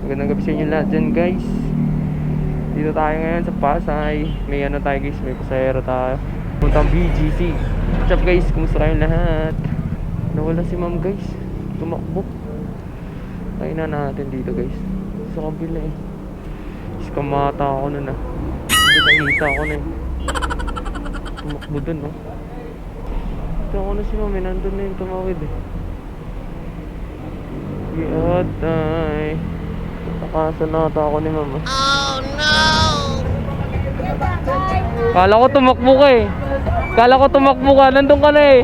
Magandang gabi sa inyo lahat dyan guys. Dito tayo ngayon sa Pasay. May ano tayo guys, may pasahero tayo. Puntang BGC. What's up guys, kumusta kayong lahat? Nawala si ma'am guys, tumakbo. Tayo na natin dito guys, sa kabila eh. Iskamata ako nun ah. Nakita ako na eh. Tumakbo dun no. Ito ako na si ma'am eh, nandun na yung tumawid eh. Yatay. Nakasan na ata ako ni mama. Oh no! Kala ko tumakbo ka eh. Kala ko tumakbo ka. Nandun ka na eh.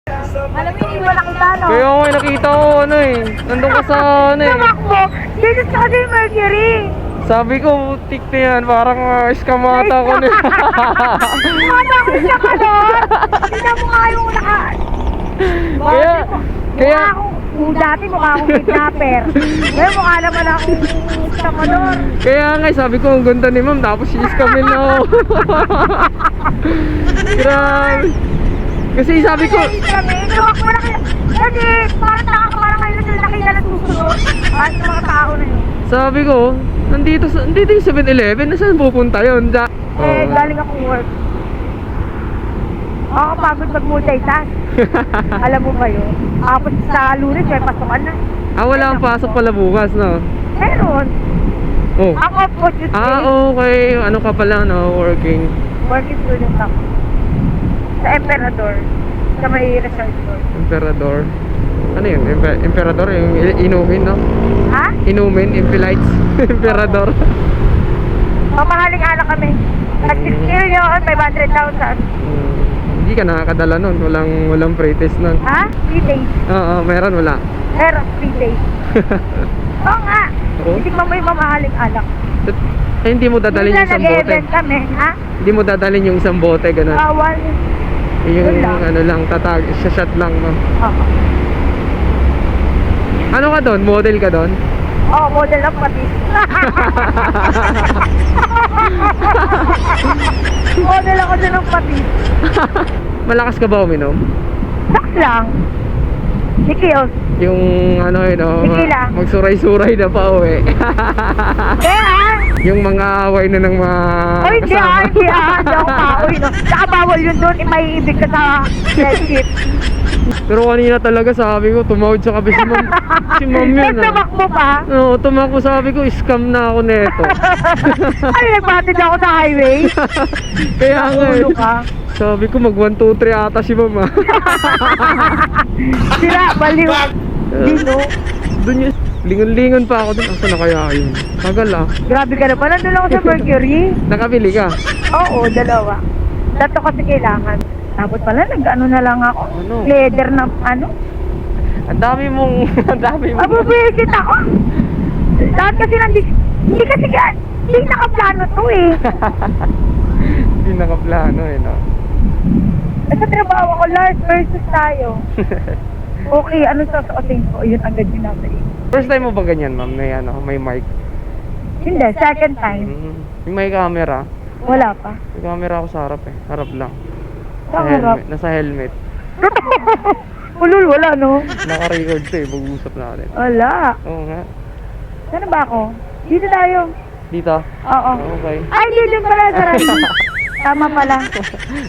Alam mo, hindi mo nakita, no? Kaya ako nakita ko ano eh. Nandun ka sa ano eh. Tumakbo! Dito sa kasi Mercury! Sabi ko, tik na yan. Parang iskamata ko na. Mata ko siya ka doon! Hindi mo nga yung Kaya, dati mukha akong kidnapper. Ngayon mukha naman akong samador. kaya nga sabi ko, ang ganda ni ma'am. Tapos iskamin na ako. Grabe. Kasi sabi ko, Tumakbo na kayo. Kasi parang kayo na nakita na susunod. At sa mga tao na yun. sabi ko, nandito yung 7-Eleven. Nasaan pupunta yun? Galing akong work. Ako pagod mag-multitask. Alam mo ba yun? Tapos sa Lunes may pasukan na. Wala ang pasok pala bukas, no? Meron. Oh. Ako po Tuesday. Okay. Ano ka pala, no? Working. Working student ako. Sa Emperador. Sa may resort doon. Emperador. Ano yun? Emperador? Yung inumin, no? Ha? Inumin, Impelites. Emperador. Mamahaling alak kami. At 6 million, 500,000. Hindi ka nakakadala nun. Walang pre-test nun. Ha? 3 days. Oo, meron, wala. Meron, 3 days. Oo nga. Oo? Itigman mo yung mamahaling alak. Hindi mo dadalhin yung isang bote. Nag-event kami, ha? Hindi mo dadalhin yung isang bote, gano'n. Bawal. Yung Yun lang. ano lang, tatag, shot lang, no? Oo. Ano ka doon? Model ka doon? Oo, model ng pati. Model ako dyan ng pati. Malakas ka ba uminom? Saks lang. Nikiyos. Yung ano yun, no? Sige lang. Magsuray-suray na pa uwi. Yung mga away na ng mga Oy, hindi kasama. hindi hindi ako kaoy, no? Saka bawal yun doon, maiibig ka sa friendship. Pero kanina talaga sabi ko, tumawid sa kabi si ma'am. Si ma'am yun, Nagtamakbo pa. Oo, tumakbo, sabi ko, scam na ako neto. Ay, nagbatid ako sa highway. Kaya nga eh. Ulo ka. Sabi ko, mag 1, 2, 3 ata si ma'am ah. Sila, baliw. Dino. Doon yun. Lingon-lingon pa ako doon. Asa na kaya yun? Tagal ah. Grabe ka na pa. Nandun ako sa Mercury. Nakabili ka? Oo, 2. Tatlo kasi kailangan. Tapos pala, nag-ano na lang ako. Ano? Leather na, ano? Ang dami mong... Ang dami mong... Mabubisit ako. Lahat kasi hindi kasi hindi nakaplano to eh. Hindi nakaplano eh, no? Sa trabaho ko, Lars versus tayo. Okay, ano susuotin ko? Yun agad yung nasa iyo. First time mo ba ganyan, ma'am? May mic? Hindi, second time. May camera. Wala pa. May camera ako sa harap eh. Harap lang. Sa harap. Nasa helmet. Ulul, wala no? Naka-record to eh. Mag-uusap natin. Wala. Oo nga. Saan ba ako? Dito tayo. Dito? Oo. Okay. Ay, dito pala sa radyo. Tama pala.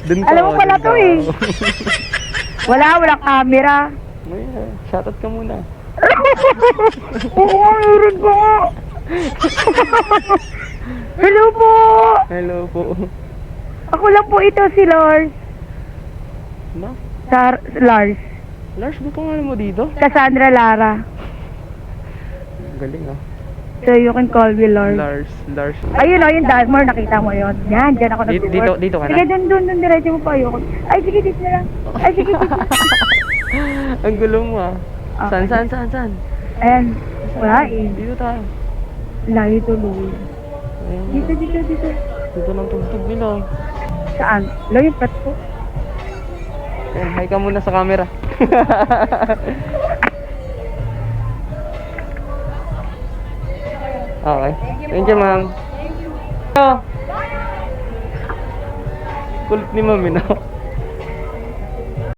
Dun ka. Alam mo pala dun to ka. eh. Walang camera. May, shoutout ka muna. Oo, meron ko nga. Hello po. Hello po. Ako lang po ito si Lars. Na? Lars. Lars, ba't pangalan mo dito? Cassandra Lara. Galing ah. So you can call me Lars. Lars. Ayun o, yung Dartmoor, nakita mo yun. Yan, dyan ako nag-work. Dito ka na? Sige, dun, diretso mo pa ayoko. Ay, sige, dito na lang. Ay, sige, dito na. Ang gulo mo ah. Okay. Saan? Ayan, wala eh. Dito tayo. Layo tuloy. Ayan. Dito. Dito lang tugtog nila. Saan? Layo yung plat ko. Ayan, hi ka muna sa camera. Okay. Thank you, ma'am. Kulit ni ma'am, no?